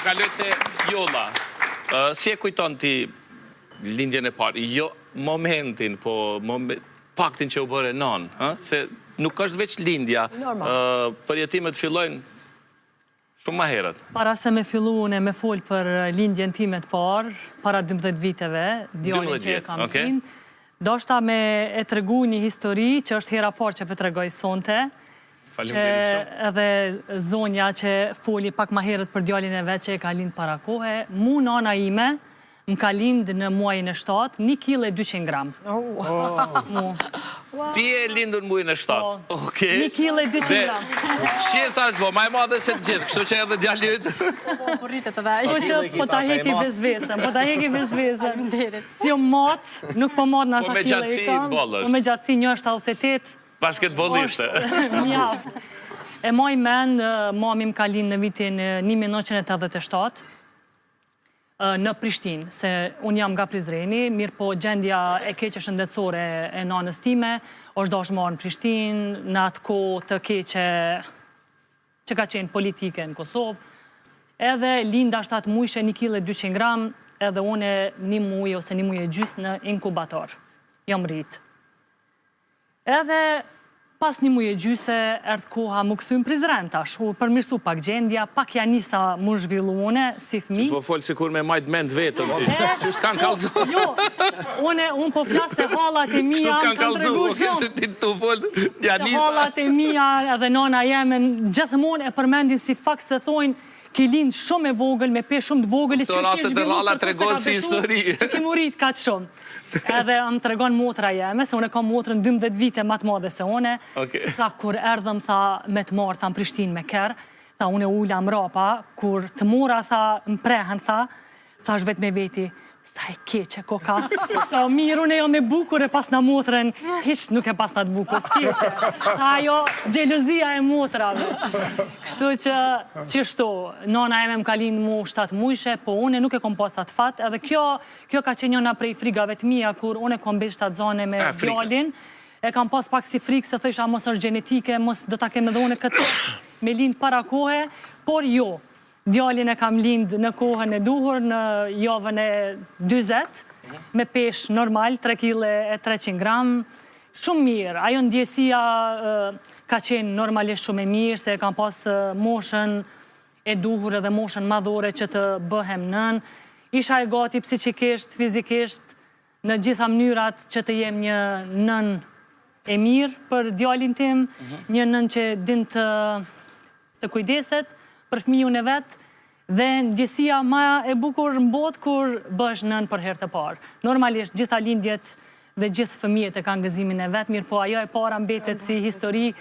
kaloj te Jolla. Si e kujton ti lindjen e parë? Jo momentin, po faktin që u bëre non, se nuk është veç lindja. Përjetimet fillojnë shumë ma herët. Para se me fillu unë me fol për lindjen time të parë, para 12 viteve, djalin që e kam lind, doshta me e tregu një histori që është hera parë që për tregoj sonte, që edhe zonja që foli pak ma herët për djalin e vet që e ka lind para kohe, mu nana ime më ka lind në muajin e 7, 1 kg 200 gram. Ti e lindur në muajin e 7. 1 kg 200 gram. Qesa është bo, ma e madhe se të gjithë, kështu që edhe djali yt. Po rritet të vaj. Kështu që po ta heki vezvesën, Si o matë, nuk po matë në asa kile i kam. Po me gjatësi 1,78. Basketboliste. Mjaf. E moj men, mami më ka lind në vitin 1987, në Prishtinë, se unë jam nga Prizreni, mirë po gjendja e keqe shëndetësore e nanës time, është dosh marrë në Prishtinë, në atë kohë të keqe që ka qenë politike në Kosovë, edhe linda 7 mujshe 1 kg 200 gram, edhe une 1 muj ose 1 muj e gjys në inkubator. Jam rritë. Edhe pas 1 muj e gjyse, erdhë koha më këthy në Prizren tash, u përmirësu pak gjendja, pak ja nisa më zhvillu une, si fmi. Po folë sikur me majtë mend vetëm ti, që s'kanë kalzu. Jo, unë po flasë se hallat e mija, më kanë tregu shumë. Se ti tu folë, ja nisa. Hallat e mija edhe nana jeme, gjithmonë e përmendin si fakt se thojnë, ki lind shumë e vogël, me pe shumë të vogël, që shi e zhvillu që ki murit ka që shumë. Edhe më të regon motra jeme, se une kam motrën 12 vite ma të madhe se une. Tha, kur erdhëm, tha, me të marë, tha, në Prishtinë me kërë, tha, une ulla mrapa, kur të mora, tha, më prehen, tha shvet me veti, sa e keqe koka, sa mirë une jo me bukur e pas në motrën, hiq nuk e pas në të bukur, të keqe. Tha, jo, gjelozia e motrave. Kështu që, qështu, nana e me më ka lind mu 7 mujshe, po une nuk e kom pas atë fat, edhe kjo ka qenë njëna prej frigave të mija, kur une kom besh 7 zone me djalin, e kam pas pak si frikë, se thësha mos është genetike, mos do ta keme dhe une këtë me lind para kohe, por jo. Djalin e kam lind në kohën e duhur, në javën e 20, me pesh normal, 3 kg e 300 gram, shumë mirë. Ajo ndjesia ka qenë normalisht shumë e mirë, se kam pas moshën e duhur edhe moshën madhore që të bëhem nën. Isha e gati psikikisht, fizikisht, në gjitha mënyrat që të jem një nën e mirë për djalin tim, një nën që din të kujdeset, për fëmijën e vetë, dhe ndjesia ma e bukur në botë kur bësh nën për herë të parë. Normalisht, gjitha lindjet dhe gjithë fëmijët e kanë gëzimin e vetë, mirë po ajo e para mbetet si histori,